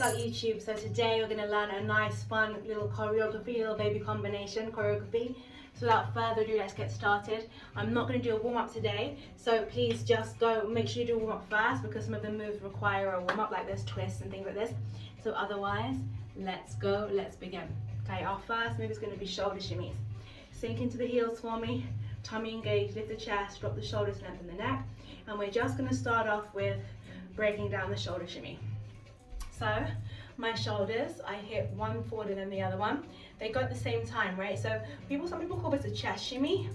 out YouTube. So today we're going to learn a nice fun little choreography, little baby combination choreography. So without further ado, let's get started. I'm not going to do a warm-up today, so please just go, make sure you do a warm-up first, because some of the moves require a warm-up, like there's twists and things like this. So otherwise, let's go, let's begin. Okay, our first move is going to be shoulder shimmies. Sink into the heels for me, tummy engaged, lift the chest, drop the shoulders, lengthen the neck. And we're just going to start off with breaking down the shoulder shimmy. So my shoulders, I hit one forward and then the other one. They go at the same time, right? So some people call this a chest shimmy,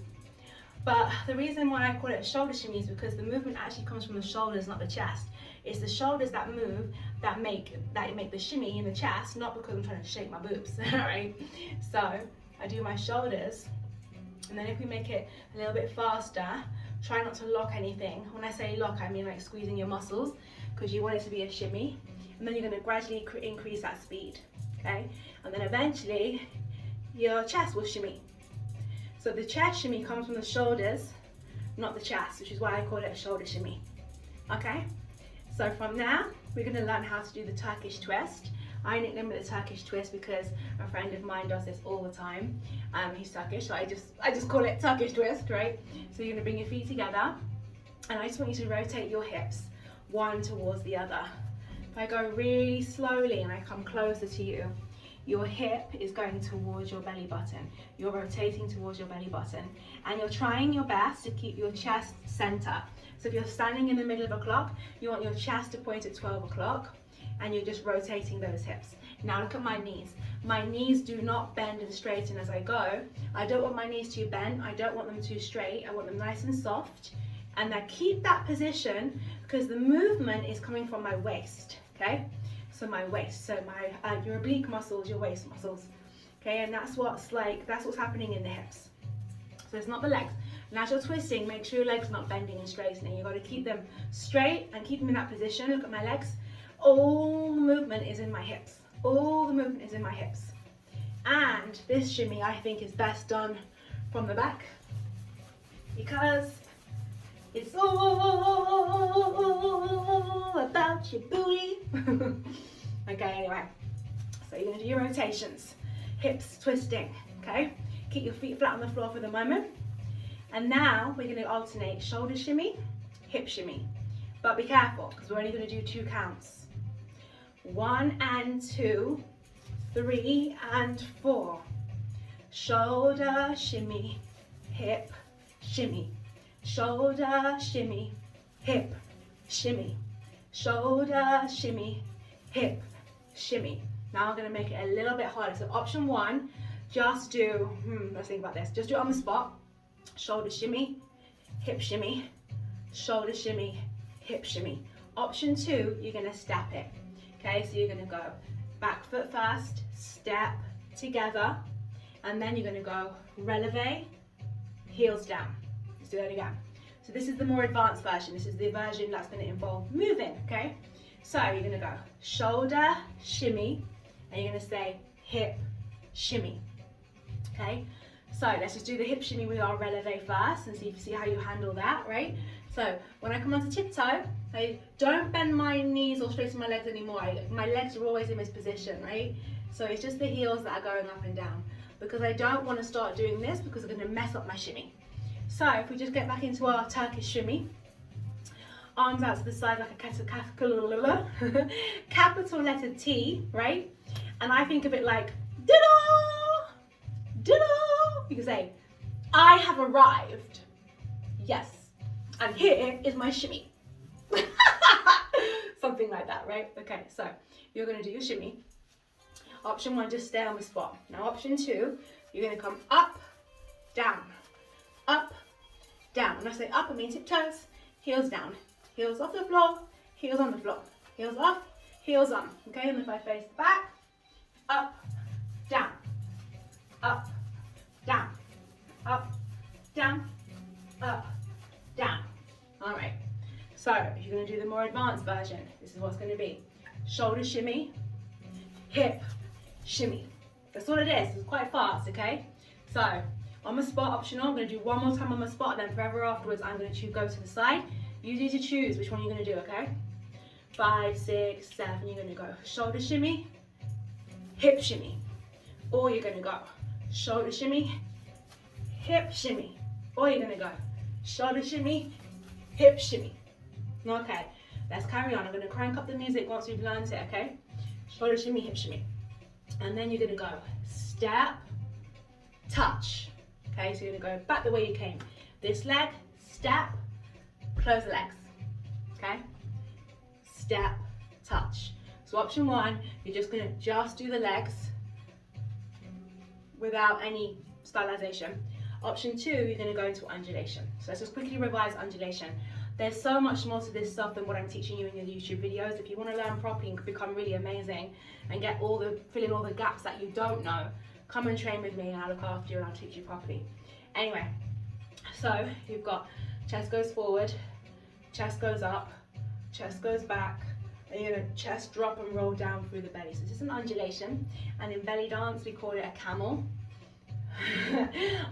but the reason why I call it a shoulder shimmy is because the movement actually comes from the shoulders, not the chest. It's the shoulders that move, that make the shimmy in the chest, not because I'm trying to shake my boobs, right? So I do my shoulders, and then if we make it a little bit faster, try not to lock anything. When I say lock, I mean like squeezing your muscles, because you want it to be a shimmy. And then you're going to gradually increase that speed, okay? And then eventually, your chest will shimmy. So the chest shimmy comes from the shoulders, not the chest, which is why I call it a shoulder shimmy, okay? So from now, we're going to learn how to do the Turkish twist. I nicknamed it the Turkish twist because a friend of mine does this all the time. He's Turkish, so I just call it Turkish twist, right? So you're going to bring your feet together, and I just want you to rotate your hips, one towards the other. If I go really slowly and I come closer to you, your hip is going towards your belly button. You're rotating towards your belly button, and you're trying your best to keep your chest center. So if you're standing in the middle of a clock, you want your chest to point at 12 o'clock, and you're just rotating those hips. Now look at my knees. My knees do not bend and straighten as I go. I don't want my knees to bend. I don't want them too straight. I want them nice and soft. And I keep that position because the movement is coming from my waist, okay? So my waist, so my your oblique muscles, your waist muscles, okay? And that's what's happening in the hips. So it's not the legs. And as you're twisting, make sure your legs are not bending and straightening. You've got to keep them straight and keep them in that position. Look at my legs. All the movement is in my hips. All the movement is in my hips. And this shimmy, I think, is best done from the back, because it's all about your booty. Okay, anyway. So you're going to do your rotations. Hips twisting, okay? Keep your feet flat on the floor for the moment. And now we're going to alternate shoulder shimmy, hip shimmy. But be careful, because we're only going to do 2 counts. 1 and 2, 3 and 4. Shoulder shimmy, hip shimmy. Shoulder shimmy, hip shimmy. Shoulder shimmy, hip shimmy. Now I'm going to make it a little bit harder. So option 1, just do, let's think about this. Just do it on the spot. Shoulder shimmy, hip shimmy. Shoulder shimmy, hip shimmy. Option 2, you're going to step it. Okay, so you're going to go back foot first, step together, and then you're going to go releve, heels down. Let's do that again. So this is the more advanced version. This is the version that's going to involve moving, okay? So you're going to go shoulder shimmy, and you're going to say hip shimmy, okay? So let's just do the hip shimmy with our releve first and see how you handle that, right? So when I come onto tiptoe, I don't bend my knees or straighten my legs anymore. My legs are always in this position, right? So it's just the heels that are going up and down, because I don't want to start doing this because I'm going to mess up my shimmy. So if we just get back into our Turkish shimmy, arms out to the side like a capital letter T, right? And I think of it like, da-da, da-da. You can say, I have arrived. Yes. And here is my shimmy. Something like that, right? Okay, so you're going to do your shimmy. Option 1, just stay on the spot. Now option 2, you're going to come up, down, up, down. When I say up, I mean tiptoes, heels down, heels off the floor, heels on the floor, heels off, heels on. Okay, and if I face back, up, down, up, down, up, down, up, down. All right. So if you're going to do the more advanced version, this is what's going to be. Shoulder shimmy, hip shimmy. That's all it is. It's quite fast, okay? So on the spot, optional. I'm going to do one more time on the spot, and then forever afterwards I'm going to go to the side. You need to choose which one you're going to do, okay? 5, 6, 7. You're gonna go shoulder shimmy, hip shimmy. Or you're gonna go shoulder shimmy, hip shimmy. Or you're gonna go shoulder shimmy, hip shimmy. Okay, let's carry on. I'm gonna crank up the music once we've learned it, okay? Shoulder shimmy, hip shimmy. And then you're gonna go step, touch. Okay, so you're gonna go back the way you came. This leg, step, close the legs. Okay? Step, touch. So option 1, you're just gonna do the legs without any stylization. Option 2, you're gonna go into undulation. So let's just quickly revise undulation. There's so much more to this stuff than what I'm teaching you in your YouTube videos. If you want to learn properly and become really amazing and fill in all the gaps that you don't know, come and train with me and I'll look after you and I'll teach you properly. Anyway, so you've got chest goes forward, chest goes up, chest goes back, and you're gonna chest drop and roll down through the belly. So this is an undulation, and in belly dance we call it a camel.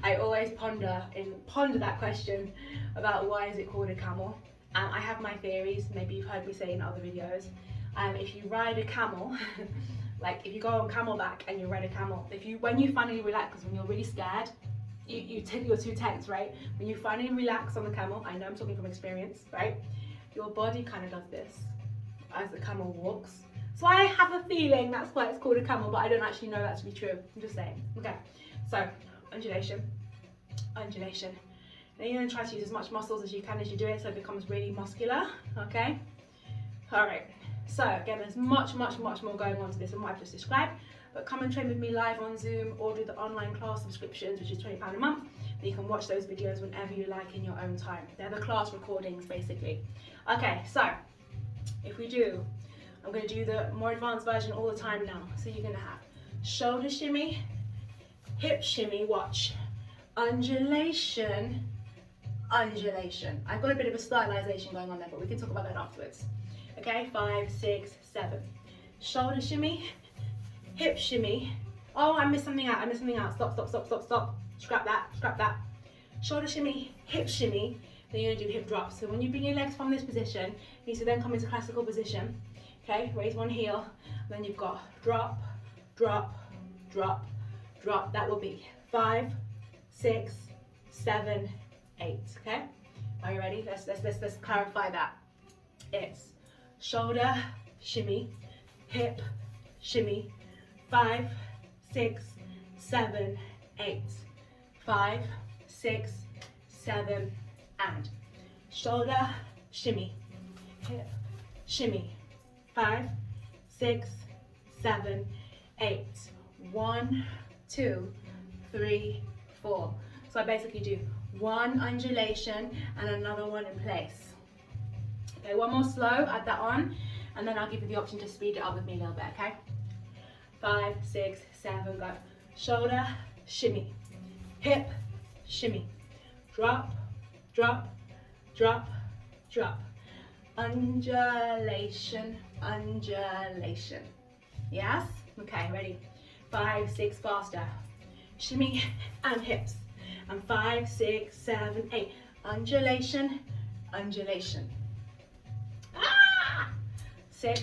I always ponder that question about why is it called a camel. I have my theories, maybe you've heard me say in other videos. If you ride a camel, like if you go on camelback and you ride a camel, when you finally relax, when you're really scared, you're too tense, right? When you finally relax on the camel, I know I'm talking from experience, right? Your body kind of does this as the camel walks. So I have a feeling that's why it's called a camel, but I don't actually know that to be true. I'm just saying. Okay, so undulation, undulation. Now you're going to try to use as much muscles as you can as you do it so it becomes really muscular, okay? All right, so again, there's much more going on to this than what I've just described, but come and train with me live on Zoom or do the online class subscriptions, which is £20 a month, and you can watch those videos whenever you like in your own time. They're the class recordings, basically. Okay, so if we do, I'm going to do the more advanced version all the time now. So you're going to have shoulder shimmy, hip shimmy, watch, undulation, undulation. I've got a bit of a stylization going on there, but we can talk about that afterwards. Okay, 5, 6, 7. Shoulder shimmy, hip shimmy. Oh, I missed something out. Stop. Scrap that. Shoulder shimmy, hip shimmy. Then you're gonna do hip drops. So when you bring your legs from this position, you need to then come into classical position. Okay, raise one heel. Then you've got drop, drop, drop, drop. That will be 5, 6, 7, 8. Okay, are you ready? Let's clarify that. It's shoulder shimmy, hip shimmy, 5, 6, 7, 8. 5, 6, 7, and shoulder shimmy, hip shimmy, 5, 6, 7, 8. 1, 2, 3, 4. So I basically do one undulation and another one in place. Okay, one more slow, add that on, and then I'll give you the option to speed it up with me a little bit, okay? 5, 6, 7, go. Shoulder shimmy, hip shimmy, drop, drop, drop, drop. Undulation, undulation. Yes? Okay, ready? 5, 6, faster. Shimmy and hips. And 5, 6, 7, 8. Undulation, undulation. 6,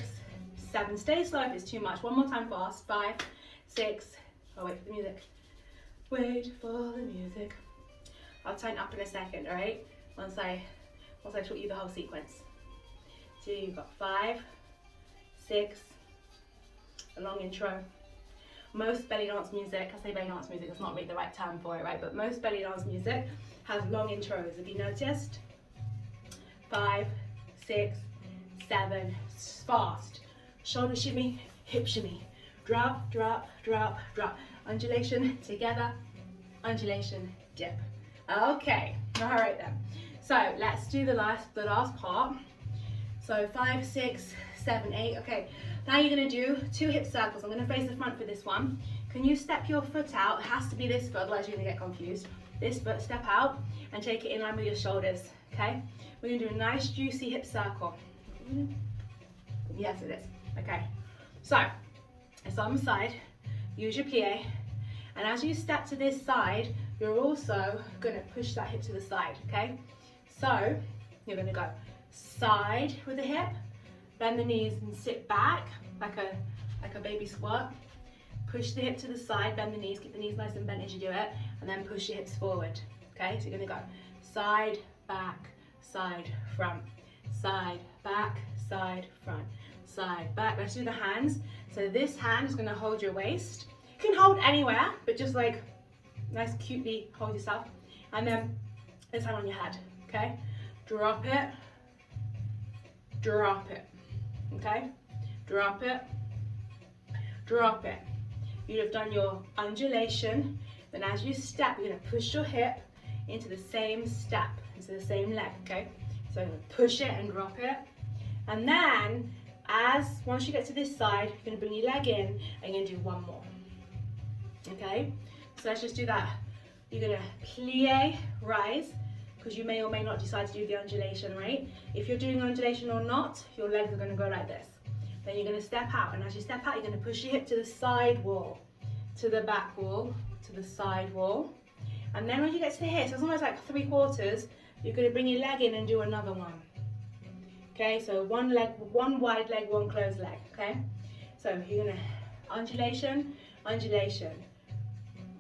7. Stay slow if it's too much. One more time fast. 5, 6. Oh, wait for the music. Wait for the music. I'll turn up in a second, alright? Once I taught you the whole sequence. So you've got 5, 6, a long intro. Most belly dance music, I say belly dance music, that's not really the right term for it, right? But most belly dance music has long intros. Have you noticed? 5, 6, 7, fast. Shoulder shimmy, hip shimmy. Drop, drop, drop, drop. Undulation, together. Undulation, dip. Okay, all right then. So let's do the last part. So 5, 6, 7, 8. Okay, now you're gonna do 2 hip circles. I'm gonna face the front for this one. Can you step your foot out? It has to be this foot, otherwise you're gonna get confused. This foot, step out and take it in line with your shoulders, okay? We're gonna do a nice juicy hip circle. Yes, it is. Okay, so it's on the side. Use your plie. And as you step to this side, you're also gonna push that hip to the side, okay? So you're gonna go side with the hip, bend the knees and sit back like a baby squat. Push the hip to the side, bend the knees, keep the knees nice and bent as you do it, and then push your hips forward. Okay, so you're gonna go side, back, side, front, side, back, side, front, side, back. Let's do the hands. So this hand is gonna hold your waist. You can hold anywhere, but just like nice, cutely hold yourself. And then this hand on your head, okay? Drop it, okay? Drop it, drop it. You'd have done your undulation, then as you step, you're gonna push your hip into the same step, into the same leg, okay? So I'm gonna push it and drop it. And then, once you get to this side, you're gonna bring your leg in and you're gonna do one more, okay? So let's just do that. You're gonna plie, rise, because you may or may not decide to do the undulation, right? If you're doing undulation or not, your legs are gonna go like this. Then you're gonna step out, and as you step out, you're gonna push your hip to the side wall, to the back wall, to the side wall. And then when you get to the hips, it's almost like 3/4, you're gonna bring your leg in and do another one. Okay, so one wide leg, one closed leg, okay? So you're gonna undulation, undulation.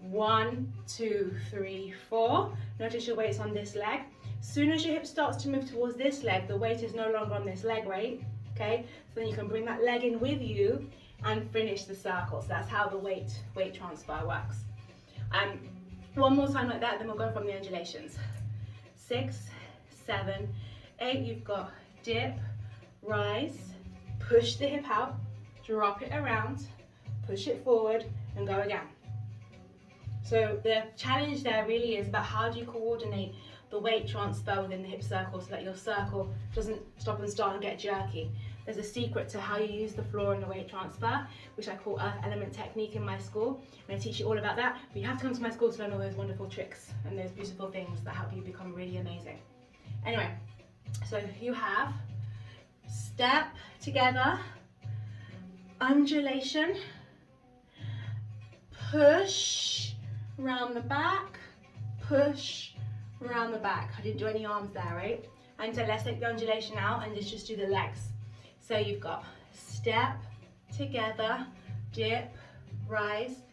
1, 2, 3, 4. Notice your weight's on this leg. As soon as your hip starts to move towards this leg, the weight is no longer on this leg, right? Okay, so then you can bring that leg in with you and finish the circle. So that's how the weight transfer works. One more time like that, then we'll go from the undulations. 6, 7, 8, you've got dip, rise, push the hip out, drop it around, push it forward, and go again. So the challenge there really is about how do you coordinate the weight transfer within the hip circle so that your circle doesn't stop and start and get jerky. There's a secret to how you use the floor and the weight transfer, which I call Earth Element Technique in my school, and I teach you all about that. But you have to come to my school to learn all those wonderful tricks and those beautiful things that help you become really amazing. Anyway, so you have step together, undulation, push around the back, push around the back. I didn't do any arms there, right? And so let's take the undulation out and just do the legs. So you've got step together, dip, rise,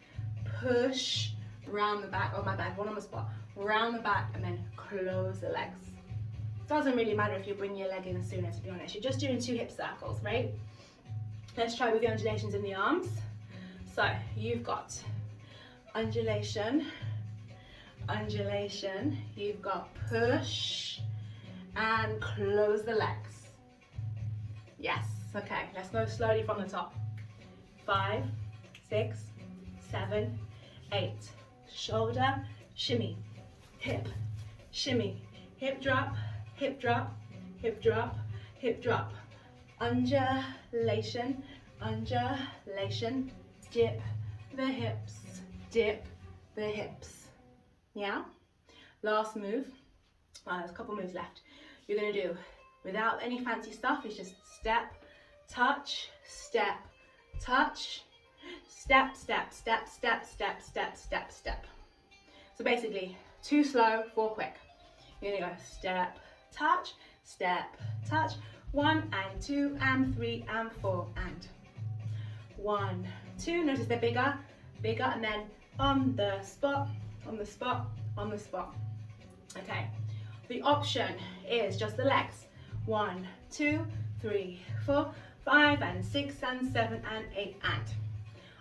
push round the back. Oh my bad, one on the spot. Round the back and then close the legs. Doesn't really matter if you bring your leg in sooner, to be honest. You're just doing 2 hip circles, right? Let's try with the undulations in the arms. So you've got undulation, undulation, you've got push and close the legs. Yes, okay, let's go slowly from the top. 5, 6, 7, 8. Shoulder, shimmy, hip, shimmy, hip drop, hip drop, hip drop, hip drop. Undulation, undulation, dip the hips, dip the hips. Yeah? Last move. There's a couple moves left. You're going to do, without any fancy stuff, it's just step, touch, step, touch, step, step, step, step, step, step, step, step. So basically, 2 slow, 4 quick. You're going to go step, touch, 1 and 2 and 3 and 4 and 1, 2. Notice they're bigger, bigger, and then on the spot, on the spot, on the spot. Okay. The option is just the legs. 1, 2, 3, 4, 5 and 6 and 7 and 8 and.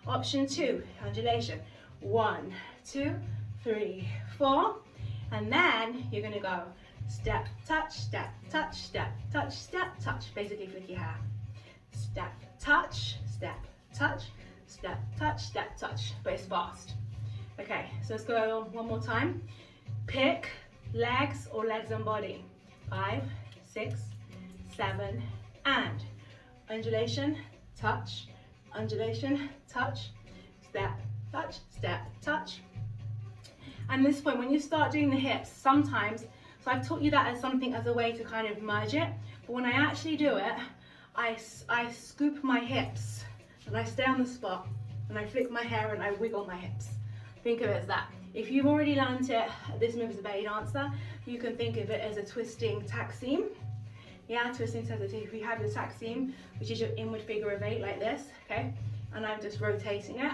Option 2, undulation. 1, 2, 3, 4, and then you're going to go step, touch, step, touch, step, touch, step, touch. Basically flick your hair. Step, touch, step, touch, step, touch, step, touch. But it's fast. Okay, so let's go one more time. Pick legs or legs and body. 5, 6, 7, and undulation, touch, undulation, touch, step, touch. And this point, when you start doing the hips, sometimes, so I've taught you that as something, as a way to kind of merge it, but when I actually do it, I scoop my hips, and I stay on the spot, and I flick my hair, and I wiggle my hips. Think of it as that. If you've already learned it, this move is a belly dancer, you can think of it as a twisting tack seam. Yeah, twisting so that if you have your sack seam, which is your inward figure of 8 like this, okay, and I'm just rotating it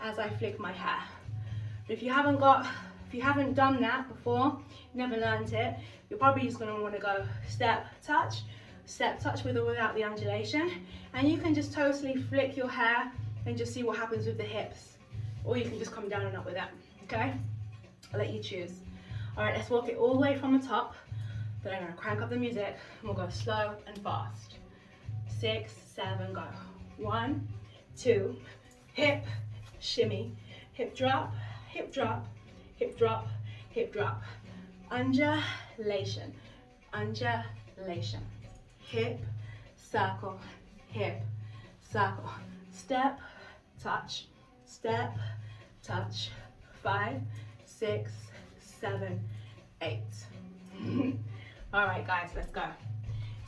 as I flick my hair. But if you haven't done that before, never learned it, you're probably just going to want to go step touch with or without the undulation, and you can just totally flick your hair and just see what happens with the hips, or you can just come down and up with that. Okay, I'll let you choose. All right, let's walk it all the way from the top. Then I'm going to crank up the music and we'll go slow and fast. 6, 7, go. 1, 2, hip, shimmy, hip drop, hip drop, hip drop, hip drop. Undulation, undulation. Hip, circle, hip, circle. Step, touch, 5, 6, 7, 8. All right, guys, let's go.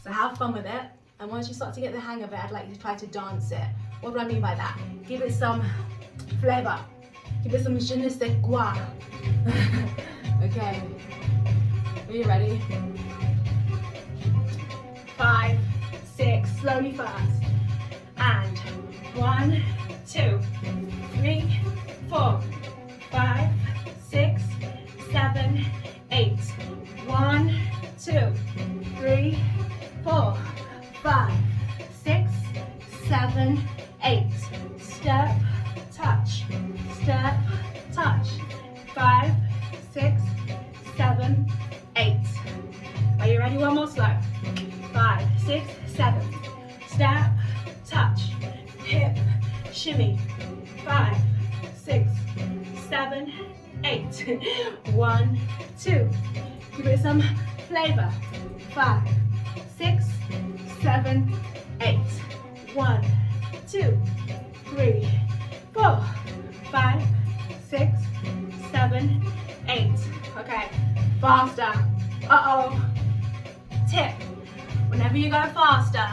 So have fun with it. And once you start to get the hang of it, I'd like you to try to dance it. What do I mean by that? Give it some flavor. Give it some je ne sais quoi. Okay. Are you ready? 5, 6, slowly first. And 1, 2, 3, 4, 5, 6, 7, 8. 1, 2, 3, 4, 5, 6, 7, 8. Step, touch, 5, 6, 7, 8. Are you ready? One more slow. 5, 6, 7. Step, touch, hip, shimmy. 5, 6, 7, 8. 1, 2. Give it some flavor. 5, 6, 7, 8. 1, 2, 3, 4, 5, 6, 7, 8. Okay, faster. Uh-oh. Tip. Whenever you go faster,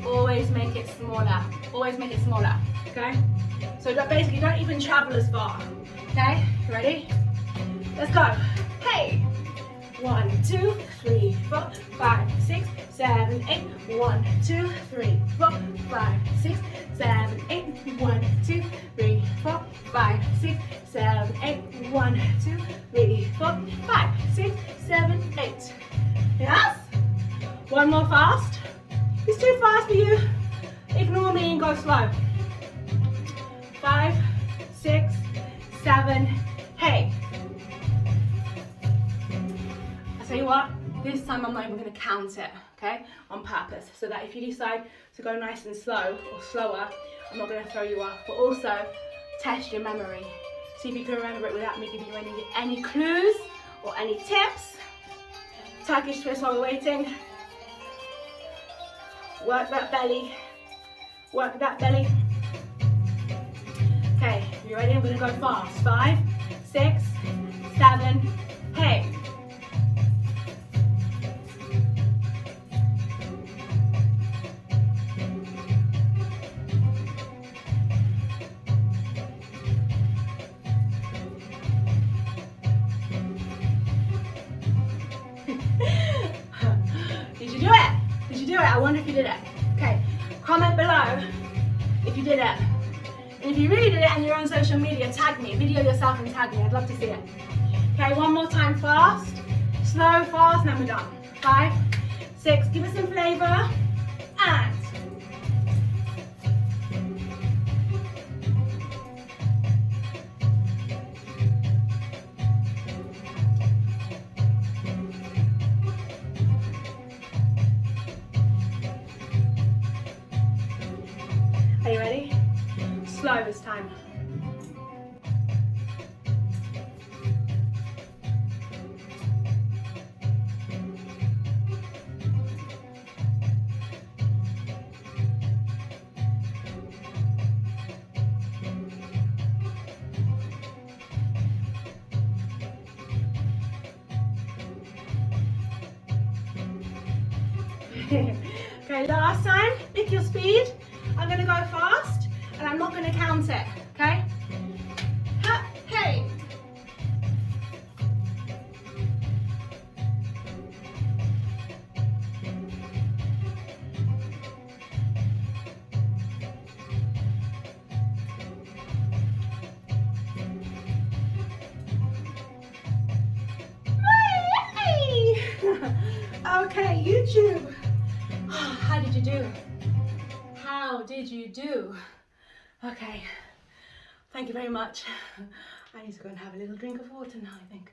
always make it smaller. Always make it smaller. Okay? So basically, don't even travel as far. Okay? You ready? Let's go. Hey! 1, 2, 3, 4, 5, 6, 7, 8. 1, 2, 3, 4, 5, 6, 7, 8. 1, 2, 3, 4, 5, 6, 7, 8. 1, 2, 3, 4, 5, 6, 7, 8. Yes? One more fast. If it's too fast for you, ignore me and go slow. 5, 6, 7, hey. I tell you what, this time I'm not even going to count it, okay, on purpose, so that if you decide to go nice and slow or slower, I'm not going to throw you off, but also test your memory. See if you can remember it without me giving you any clues or any tips. Turkish twist while we're waiting. Work that belly. Work that belly. Okay, you ready? I'm going to go fast. 5, 6, 7, hey. Did you do it? Did you do it? I wonder if you did it. Okay, comment below if you did it. And if you really did it and you're on social media, tag me. Video yourself and tag me. I'd love to see it. Okay, one more time fast. Slow, fast, and then we're done. 5, 6, give it some flavor. And are you ready? Slow this time. Okay, last time, pick your speed. I'm going to go fast and I'm not going to count it, okay? Ha, hey. Okay, YouTube. How did you do? How did you do? Okay, thank you very much. I need to go and have a little drink of water now, I think.